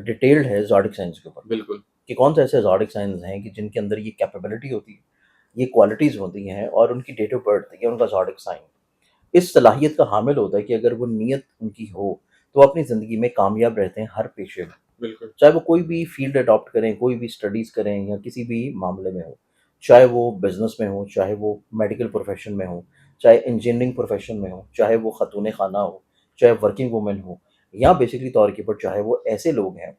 Detailed है zodiac science के ऊपर, बिल्कुल। कि कौन से ऐसे ज़ोडिक साइंस हैं कि जिनके अंदर ये कैपेबिलिटी होती है, ये क्वालिटीज़ होती हैं और उनकी डेट ऑफ बर्थ या उनका ज़ोडिक साइन इस सलाहियत का हामिल होता है कि अगर वो नीयत उनकी हो, तो वो अपनी ज़िंदगी में कामयाब रहते हैं हर पेशे में। बिल्कुल। चाहे वो कोई भी फ़ील्ड अडॉप्ट करें, कोई भी स्टडीज़ करें या किसी भी मामले में हो। चाहे वो बिज़नेस में हो, चाहे वो मेडिकल प्रोफ़ेशन में हो, चाहे इंजीनियरिंग प्रोफ़ेशन में हो, चाहे वो ख़ातून-ए-ख़ाना हो, चाहे वर्किंग वूमेन हो या बेसिकली तौर के ऊपर चाहे वो ऐसे लोग हैं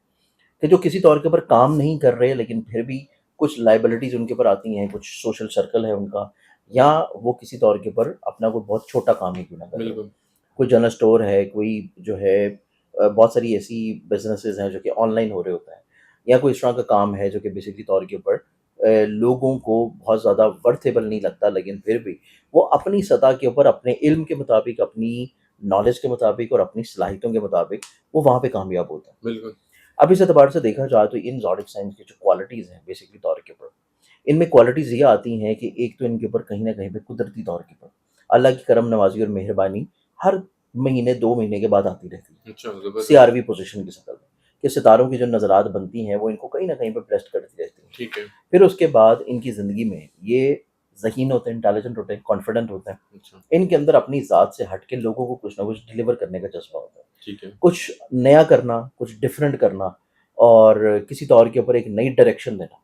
कि जो किसी तौर के ऊपर काम नहीं कर रहे लेकिन फिर भी कुछ लायबिलिटीज़ उनके ऊपर आती हैं, कुछ सोशल सर्कल है उनका या वो किसी तौर के ऊपर अपना कोई बहुत छोटा काम ही क्यों ना कर रहे हो। बिल्कुल। कोई जनरल स्टोर है, कोई जो है बहुत सारी ऐसी बिज़नेसेस हैं जो कि ऑनलाइन हो रहे होते हैं या कोई इस तरह का काम है जो कि बेसिकली तौर के ऊपर लोगों को बहुत ज़्यादा वर्थेबल नहीं लगता लेकिन फिर भी वो अपनी सतह के ऊपर अपने इल्म के मुताबिक, अपनी नॉलेज के मुताबिक और अपनी सलाहियतों के मुताबिक वो वहाँ पे कामयाब होते हैं। बिल्कुल। अब इस एतबार से देखा जाए तो इन ज़ोडिक साइंस की जो क्वालिटीज़ हैं बेसिकली तौर के ऊपर, इनमें क्वालिटीज़ ये आती हैं कि एक तो इनके ऊपर कहीं न कहीं पे कुदरती तौर के ऊपर अल्लाह की करम नवाज़ी और मेहरबानी हर महीने 2 महीने के बाद आती रहती है। अच्छा, ज़बरदस्त। सीआरवी पोज़ीशन की शक्ल में, कि सितारों की जो नज़रात बनती हैं वो इनको कहीं न कहीं पे ब्लेस्ड करती रहती हैं। ठीक है। फिर उसके बाद इनकी ज़िंदगी में ये ज़हीन होते हैं, इंटेलिजेंट होते हैं, कॉन्फिडेंट होते हैं। अच्छा। इनके अंदर अपनी ज़ात से हट के लोगों को कुछ न कुछ डिलीवर करने का जज़्बा होता है। ठीक है। कुछ नया करना, कुछ डिफरेंट करना और किसी तौर के ऊपर एक नई डायरेक्शन देना।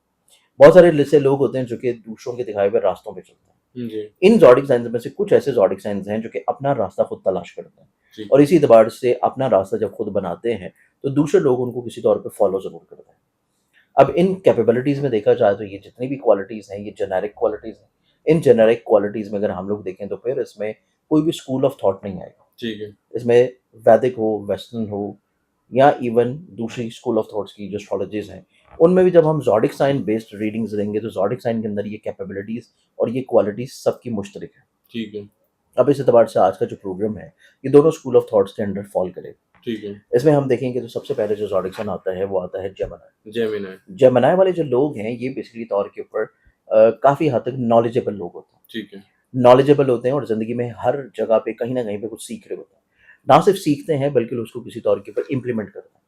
बहुत सारे ऐसे लोग होते हैं जो कि दूसरों के दिखाए हुए रास्तों पे चलते हैं। जी। इन ज़ोडिक साइंस में से कुछ ऐसे ज़ोडिक साइंस हैं जो कि अपना रास्ता खुद तलाश करते हैं ठीक और है। इसी एतबार से अपना रास्ता जब खुद बनाते हैं, तो दूसरे लोग उनको किसी तौर पे फ़ॉलो ज़रूर करते हैं। अब इन कैपेबिलिटीज़ में देखा जाए तो ये जितनी भी क्वालिटीज़ हैं, ये जेनेरिक क्वालिटीज़ हैं। इन जेनेरिक क्वालिटीज़ में अगर हम लोग देखें तो फिर इसमें कोई भी स्कूल ऑफ थॉट नहीं आएगा। ठीक है। इसमें वैदिक हो, वेस्टर्न हो या इवन दूसरी स्कूल ऑफ थॉट्स की जो एस्ट्रोलॉजीज़ हैं, उनमें भी जब हम ज़ोडिक साइन बेस्ड रीडिंग्स देंगे तो ज़ोडिक साइन के अंदर ये कैपेबिलिटीज़ और ये क्वालिटीज़ सबकी मुश्तरक है। ठीक है। अब इस एतबार से आज का जो प्रोग्राम है, ये दोनों स्कूल ऑफ थॉट्स के अंडर फ़ॉल करेगा। ठीक है। इसमें हम देखेंगे तो सबसे पहले जो ज़ोडिक साइन आता है, वो आता है जेमिनी। जेमिनी। जेमिनी वाले जो लोग हैं, ये बेसिकली तौर के ऊपर काफ़ी हद तक नॉलेजेबल लोग होते हैं। ठीक है। नॉलेजेबल होते हैं और ज़िंदगी में हर जगह पे कहीं न कहीं पे कुछ सीख रहे होते हैं। ना सिर्फ़ सीखते हैं बल्कि उसको किसी तौर के ऊपर इम्प्लीमेंट करते हैं।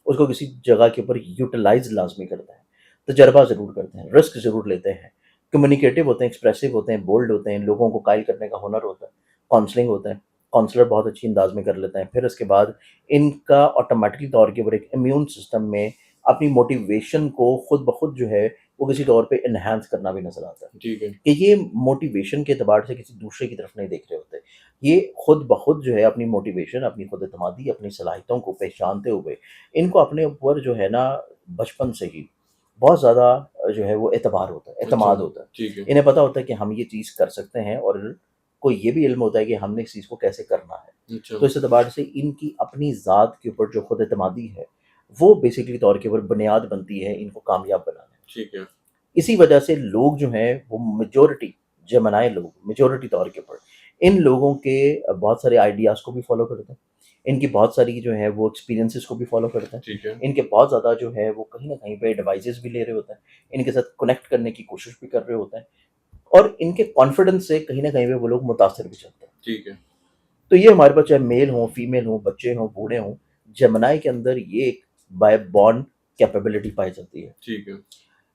उसको किसी जगह के ऊपर यूटिलाइज़ लाज़मी करते हैं। तजर्बा ज़रूर करते हैं, रिस्क ज़रूर लेते हैं। कम्युनिकेटिव होते हैं, एक्सप्रेसिव होते हैं, बोल्ड होते हैं, लोगों को कायल करने का हुनर होता है। काउंसलिंग होता है, काउंसलर बहुत अच्छी अंदाज़ में कर लेते हैं। फिर उसके बाद इनका ऑटोमैटिकली तौर के ऊपर एक इम्यून सिस्टम में अपनी मोटिवेशन को खुद ब खुद जो है, वो किसी तौर पे एनहांस करना भी नज़र आता है। ठीक है। कि ये मोटिवेशन के एतबार से किसी दूसरे की तरफ नहीं देख रहे होते। ये खुद ब खुद जो है अपनी मोटिवेशन, अपनी खुद-एतमादी, अपनी सलाहियतों को पहचानते हुए, इनको अपने ऊपर जो है ना बचपन से ही बहुत ज़्यादा जो है वो एतबार होता है, अच्छा। एतमाद होता है। ठीक है। इन्हें पता होता है कि हम ये चीज़ कर सकते हैं और को ये भी इल्म होता है कि हमने इस चीज़ को कैसे करना है। अच्छा। तो इस एतबार से इनकी अपनी ज़ात के ऊपर जो खुद-एतमादी है, वो बेसिकली तौर के ऊपर बुनियाद बनती है इनको कामयाब बनाने में। ठीक है। इसी वजह से लोग जो हैं वो मेजॉरिटी जेमिनी लोग मेजॉरिटी तौर के ऊपर इन लोगों के बहुत सारे आइडियाज़ को भी फ़ॉलो करते हैं। इनकी बहुत सारी जो है वो एक्सपीरियंसेस को भी फ़ॉलो करते हैं। ठीक है। इनके बहुत ज़्यादा जो है वो कहीं न कहीं पे एडवाइसेज़ भी ले रहे होते हैं। इनके साथ कनेक्ट करने की कोशिश भी कर रहे होते हैं और इनके कॉन्फिडेंस से कहीं न कहीं पे वो लोग मुतासिर भी चलते हैं। ठीक है। तो ये हमारे पास चाहे मेल हों, फीमेल हों, बच्चे हों, बूढ़े हों, जेमिनी के अंदर ये एक बाय बॉर्न कैपेबिलिटी पाई जाती है। ठीक है।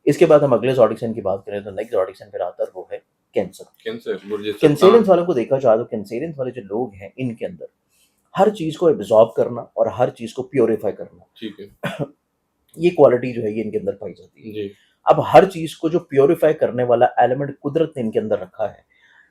इसके बाद हम अगले ज़ोडिक साइन की बात करें तो नेक्स्ट ज़ोडिक साइन फिर आता है वो है कैंसर। कैंसर, बुर्ज कैंसेरियंस सरतान। वालों को देखा जाए तो कैंसेरियंस वाले जो लोग हैं इनके अंदर हर चीज़ को एब्ज़ॉर्ब करना और हर चीज़ को प्यूरीफाई करना, ठीक है। ये क्वालिटी जो है ये इनके अंदर पाई जाती है। जी। अब हर चीज़ को जो प्यूरीफाई करने वाला एलिमेंट कुदरत ने इनके अंदर रखा है,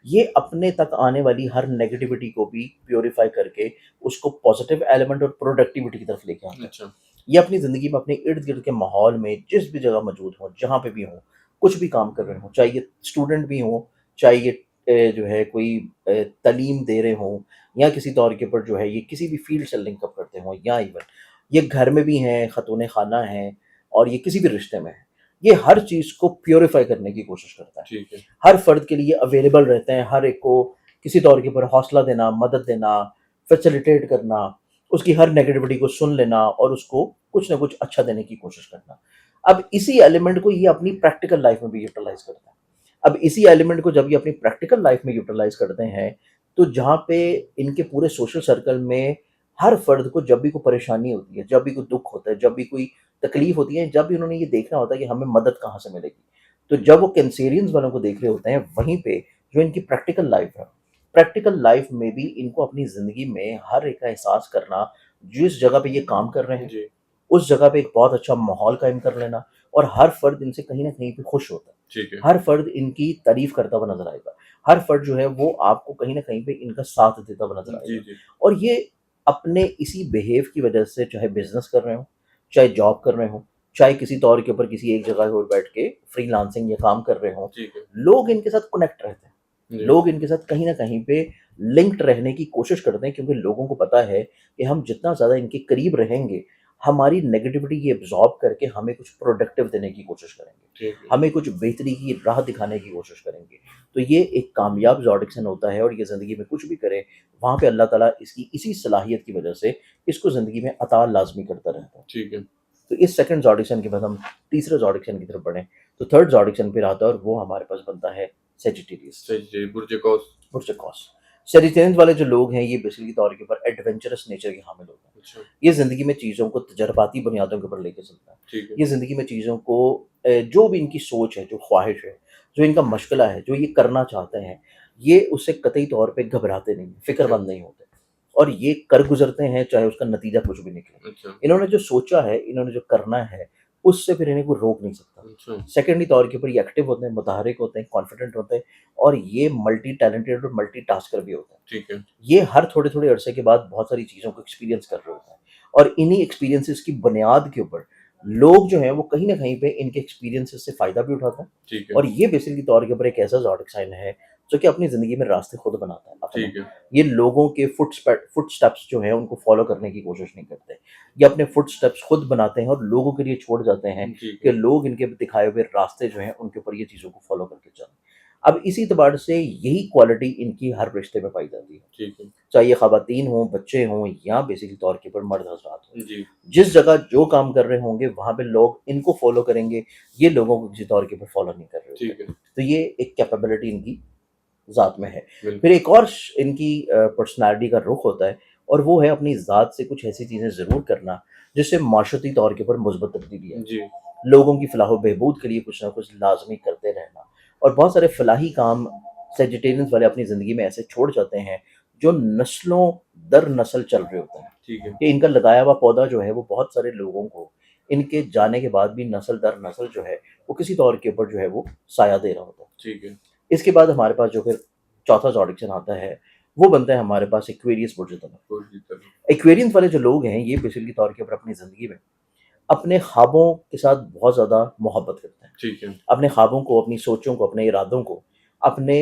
ये अपने तक आने वाली हर नेगेटिविटी को भी प्यूरीफाई करके उसको पॉजिटिव एलिमेंट और प्रोडक्टिविटी की तरफ लेके आता है। अच्छा। ये अपनी ज़िंदगी में अपने इर्द-गिर्द के माहौल में जिस भी जगह मौजूद हों, जहाँ पे भी हों, कुछ भी काम कर रहे हों, चाहे ये स्टूडेंट भी हों, चाहे ये जो है कोई तालीम दे रहे हों या किसी तौर के ऊपर जो है ये किसी भी फ़ील्ड से लिंक अप करते हों या इवन ये घर में भी हैं, ख़ातून-ए-ख़ाना हैं और ये किसी भी रिश्ते में हैं। ये हर चीज़ को प्यूरीफाई करने की कोशिश करता है। ठीक है। हर फ़र्द के लिए अवेलेबल रहते हैं, हर एक को किसी तौर के ऊपर हौसला देना, मदद देना, फैसिलिटेट करना, उसकी हर नेगेटिविटी को सुन लेना और उसको कुछ ना कुछ अच्छा देने की कोशिश करना। अब इसी एलिमेंट को ये अपनी प्रैक्टिकल लाइफ़ में भी यूटिलाइज़ करता है। अब इसी एलिमेंट को जब ये अपनी प्रैक्टिकल लाइफ़ में यूटिलाइज़ करते हैं, तो जहाँ पे इनके पूरे सोशल सर्कल में हर फ़र्द को जब भी कोई परेशानी होती है, जब भी कोई दुःख होता है, जब भी कोई तकलीफ़ होती है, जब भी उन्होंने ये देखना होता है कि हमें मदद कहाँ से मिलेगी। तो जब वो कैंसेरियंस वालों को देख रहे होते हैं, वहीं पे जो इनकी प्रैक्टिकल लाइफ़ में भी इनको अपनी ज़िंदगी में हर एक का एहसास करना, जिस जगह पे ये काम कर रहे हैं, जी, उस जगह पे एक बहुत अच्छा माहौल कायम कर लेना और हर फ़र्द इनसे कहीं न कहीं पे खुश होता है। ठीक है। हर फ़र्द इनकी तारीफ़ करता हुआ नज़र आएगा। हर फ़र्द जो है वो आपको कहीं न कहीं पे इनका साथ देता हुआ नज़र जी, आएगा। जी। और ये अपने इसी बिहेव की वजह से चाहे बिज़नेस कर रहे हों, चाहे जॉब कर रहे हों, चाहे किसी तौर के ऊपर किसी एक जगह पर बैठ के फ्रीलांसिंग या काम कर रहे हों, ठीक है। लोग इनके साथ कनेक्ट रहते हैं। जी, लोग इनके साथ कहीं न कहीं पे लिंक्ड रहने की कोशिश करते हैं क्योंकि लोगों को पता है कि हम जितना ज़्यादा इनके करीब रहेंगे, हमारी नेगेटिविटी ये एब्ज़ॉर्ब करके हमें कुछ प्रोडक्टिव देने की कोशिश करेंगे। ठीक है। हमें कुछ बेहतरी की राह दिखाने की कोशिश करेंगे। तो ये एक कामयाब ज़ोडिक्सन होता है और ये ज़िंदगी में कुछ भी करे, वहाँ पे अल्लाह ताला इसकी इसी सलाहियत की वजह से इसको ज़िंदगी में अता लाज़मी करता रहता है। ठीक है। तो इस सेकंड ज़ोडिक्सन के बाद हम तीसरे ज़ोडिक्सन की तरफ बढ़ें, तो थर्ड ज़ोडिक्सन फिर आता है और वो हमारे पास बनता है सेजिटेरियस। सही जी, बुर्ज-ए-कौस। पुरचकॉस। सेजिटेरियंस वाले जो लोग हैं, ये बेसिकली तौर के ऊपर एडवेंचरस नेचर के हामिल होते हैं। अच्छा, ये ज़िंदगी में चीज़ों को तजर्बाती बुनियादों के ऊपर लेके चलता है। ठीक है। ये ज़िंदगी में चीज़ों को जो भी इनकी सोच है, जो ख्वाहिश है, जो इनका मशग़ला है, जो ये करना चाहते हैं, ये उससे कतई तौर पे घबराते नहीं हैं, अच्छा, फ़िक्रमंद नहीं होते और ये कर गुज़रते हैं, चाहे उसका नतीजा कुछ भी निकले। अच्छा, इन्होंने जो सोचा है, इन्होंने जो करना है, उससे फिर इन्हें कोई रोक नहीं सकता। अच्छा, सेकेंडरी तौर के ऊपर ये एक्टिव होते हैं, मुतहर्रिक होते हैं, कॉन्फिडेंट होते हैं और ये मल्टी टैलेंटेड और मल्टीटास्कर भी होते हैं। ठीक है। ये हर थोड़े-थोड़े अरसे के बाद बहुत सारी चीज़ों को एक्सपीरियंस कर रहे होते हैं और इन्हीं एक्सपीरियंसेस की बुनियाद के ऊपर लोग जो हैं वो कहीं न कहीं पे इनके एक्सपीरियंसेस से फ़ायदा भी उठाते हैं ठीक है। और ये बेसिकली तौर के ऊपर एक ऐसा ज़ोडिक साइन है, जो कि अपनी ज़िंदगी में रास्ते खुद बनाता है अपने। ठीक है। ये लोगों के फुटस्टेप्स जो हैं उनको फ़ॉलो करने की कोशिश नहीं करते। ये अपने फुटस्टेप्स खुद बनाते हैं और लोगों के लिए छोड़ जाते हैं ठीक कि है। लोग इनके दिखाए हुए रास्ते जो हैं उनके ऊपर ये चीज़ों को फ़ॉलो करके चलें। अब इसी एतबार से यही क्वालिटी इनकी हर रिश्ते में पाई जाती है। ठीक है। चाहे ये ख़वातीन हों, बच्चे हों या बेसिकली तौर के ऊपर मर्द हज़रात हों। जी, जिस जगह जो काम कर रहे होंगे, वहाँ पे लोग इनको फ़ॉलो करेंगे, ये लोगों को किसी तौर के ऊपर फ़ॉलो नहीं कर रहे होते। ठीक है। तो ये एक कैपेबिलिटी इनकी ज़ात में है। फिर बिल्कुल। एक और इनकी पर्सनैलिटी का रुख होता है और वो है अपनी ज़ात से कुछ ऐसी चीज़ें ज़रूर करना, जिससे माशरती तौर के ऊपर मुस्बत तब्दीली आए। जी, लोगों की फलाह व बहबूद के लिए कुछ ना कुछ लाज़मी करते रहना और बहुत सारे फलाही काम सेजिटेरियंस वाले अपनी ज़िंदगी में ऐसे छोड़ जाते हैं, जो नस्लों दर नस्ल चल रहे होते हैं। ठीक है। कि इनका लगाया हुआ पौधा जो है वो बहुत सारे लोगों को इनके जाने के बाद भी नस्ल दर नस्ल जो है, वो किसी तौर के ऊपर जो है वो साया दे रहा होता है। ठीक है। इसके बाद हमारे पास जो फिर चौथा ज़ोडिक्सन आता है, वो बनता है हमारे पास एक्वेरियस बुर्ज-ए-तलत। बुर्ज की तरफ। एक्वेरियंस वाले जो लोग हैं, ये बेसिकली तौर के ऊपर अपनी ज़िंदगी में अपने ख्वाबों के साथ बहुत ज़्यादा मोहब्बत करते हैं। ठीक है। अपने ख्वाबों को, अपनी सोचों को, अपने इरादों को, अपने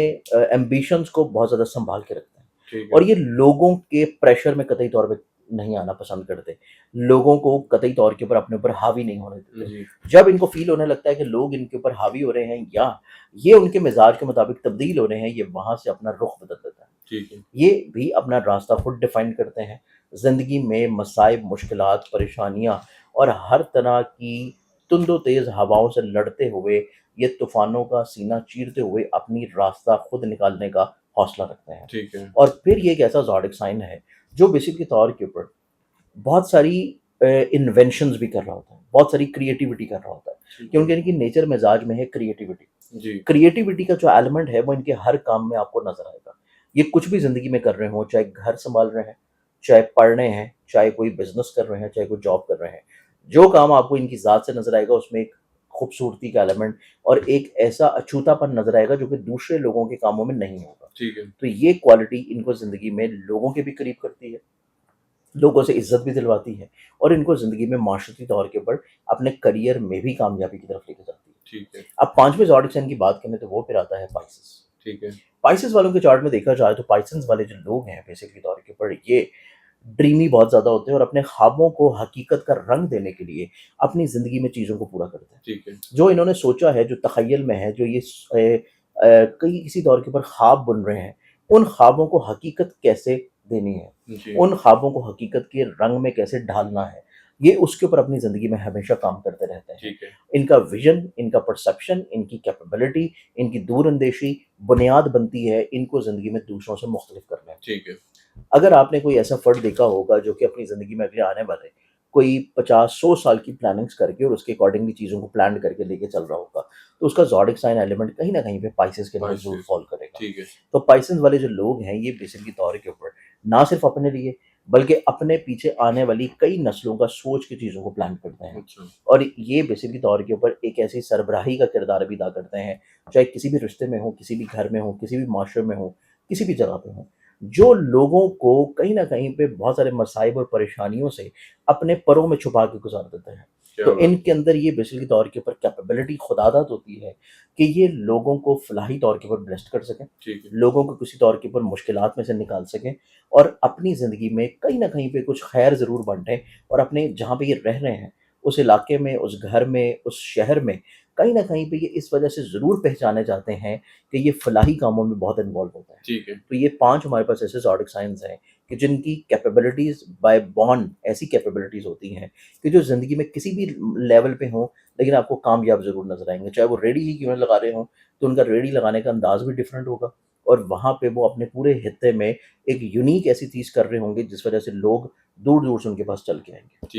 एम्बिशंस को बहुत ज़्यादा सँभाल के रखते हैं ठीक और है। ये लोगों के प्रेशर में कतई तौर पे नहीं आना पसंद करते। लोगों को कतई तौर के ऊपर अपने ऊपर हावी नहीं होने देते। जी, जब इनको फ़ील होने लगता है कि लोग इनके ऊपर हावी हो रहे हैं या ये उनके मिज़ाज के मुताबिक तब्दील हो रहे हैं, ये वहाँ से अपना रुख बदल देता है। ठीक है। ये भी अपना रास्ता खुद डिफ़ाइन करते हैं। ज़िंदगी में मसाइब, मुश्किलात, परेशानियाँ और हर तरह की तुंदो तेज़ हवाओं से लड़ते हुए, ये तूफ़ानों का सीना चीरते हुए अपनी रास्ता खुद निकालने का हौसला रखते हैं। ठीक है। और फिर ये एक ऐसा ज़ोडिक साइन है, जो बेसिकली तौर के ऊपर बहुत सारी इन्वेंशंस भी कर रहा होता है, बहुत सारी क्रिएटिविटी कर रहा होता है, ठीक है। क्योंकि इनकी नेचर मिज़ाज में है क्रिएटिविटी। जी, क्रिएटिविटी का जो एलिमेंट है वो इनके हर काम में आपको नज़र आएगा। ये कुछ भी ज़िंदगी में कर रहे हों, चाहे घर सँभाल रहे हैं, चाहे पढ़ रहे हैं, चाहे कोई बिज़नेस कर रहे हैं, चाहे कोई जॉब कर रहे हैं। जो काम आपको इनकी ज़ात से नज़र आएगा उसमें एक खूबसूरती का एलिमेंट और एक ऐसा अछूतापन नज़र आएगा जो कि दूसरे लोगों के कामों में नहीं होगा। ठीक है। तो ये क्वालिटी इनको ज़िंदगी में लोगों के भी करीब करती है, लोगों से इज़्ज़त भी दिलवाती है और इनको ज़िंदगी में माशरती तौर के ऊपर अपने करियर में भी कामयाबी की तरफ लेके जाती है। ठीक है। अब 5वें ज़ोडिक साइन की बात करें तो वो फिर आता है पाइसेस। ठीक है। पाइसेस वालों के चार्ट में देखा जाए तो पाइसेस वाले जो लोग हैं बेसिकली तौर के ऊपर ये ड्रीमी बहुत ज़्यादा होते हैं और अपने ख्वाबों को हकीकत का रंग देने के लिए अपनी ज़िंदगी में चीज़ों को पूरा करते हैं। ठीक है। जो इन्होंने सोचा है, जो तख़य्युल में है, जो ये कहीं किसी तौर के ऊपर ख्वाब बुन रहे हैं, उन ख्वाबों को हकीकत कैसे देनी है, जी, उन ख्वाबों को हकीकत के रंग में कैसे ढालना है, ये उसके ऊपर अपनी ज़िंदगी में हमेशा काम करते रहते हैं। ठीक है। इनका विज़न, इनका परसेप्शन, इनकी कैपेबिलिटी, इनकी दूरअंदेशी बुनियाद बनती है इनको ज़िंदगी में दूसरों से मुख्तलिफ करने में। ठीक है। अगर आपने कोई ऐसा फ़र्द देखा होगा जो कि अपनी ज़िंदगी में अगले आने वाले कोई 50-100 साल की प्लानिंग्स करके और उसके अकॉर्डिंगली चीज़ों को प्लान करके लेके चल रहा होगा, तो उसका ज़ोडिक साइन एलिमेंट कहीं न कहीं पे पाइसेस के अंदर ज़रूर पाइसेस, फ़ॉल करेगा। ठीक है। तो पाइसेस वाले जो लोग हैं, ये बेसिकली तौर के ऊपर ना सिर्फ़ अपने लिए, बल्कि अपने पीछे आने वाली कई नस्लों का सोच के चीज़ों को प्लान करते हैं। अच्छा। और ये बेसिकली तौर के ऊपर एक ऐसी सरबराही का किरदार भी अदा करते हैं, चाहे किसी भी रिश्ते में हो, किसी भी घर में हो, किसी भी माशरे में हो, किसी भी जगह पे हो। जो लोगों को कहीं न कहीं पे बहुत सारे मसाइब और परेशानियों से अपने परों में छुपा के गुज़ार देते हैं। क्या तो बात इनके अंदर ये बेसिकली तौर के ऊपर कैपेबिलिटी खुदादत होती है कि ये लोगों को फलाही तौर के ऊपर ब्लेस्ड कर सकें, ठीक है। लोगों को किसी तौर के ऊपर मुश्किलात में से निकाल सकें और अपनी ज़िंदगी में कहीं न कहीं पे कुछ खैर ज़रूर बाँटें और अपने जहाँ पे ये रह रहे हैं, उस इलाके में, उस घर में, उस शहर में, कहीं न कहीं पे ये इस वजह से ज़रूर पहचाने जाते हैं कि ये फलाही कामों में बहुत इन्वॉल्व होते हैं। ठीक है। तो ये 5 हमारे पास ऐसे ज़ोडिक साइन्स हैं कि जिनकी कैपेबिलिटीज़ बाय बॉर्न ऐसी कैपेबिलिटीज़ होती हैं कि जो ज़िंदगी में किसी भी लेवल पे हों, लेकिन आपको कामयाब ज़रूर नज़र आएँगे। चाहे वो रेडी ही क्यों ना लगा रहे हों, तो उनका रेडी लगाने का अंदाज़ भी डिफरेंट होगा और वहाँ पे वो अपने पूरे हित्ते में एक यूनिक ऐसी चीज़ कर रहे होंगे जिस वजह से लोग दूर-दूर से उनके पास चल के आएँगे। जी।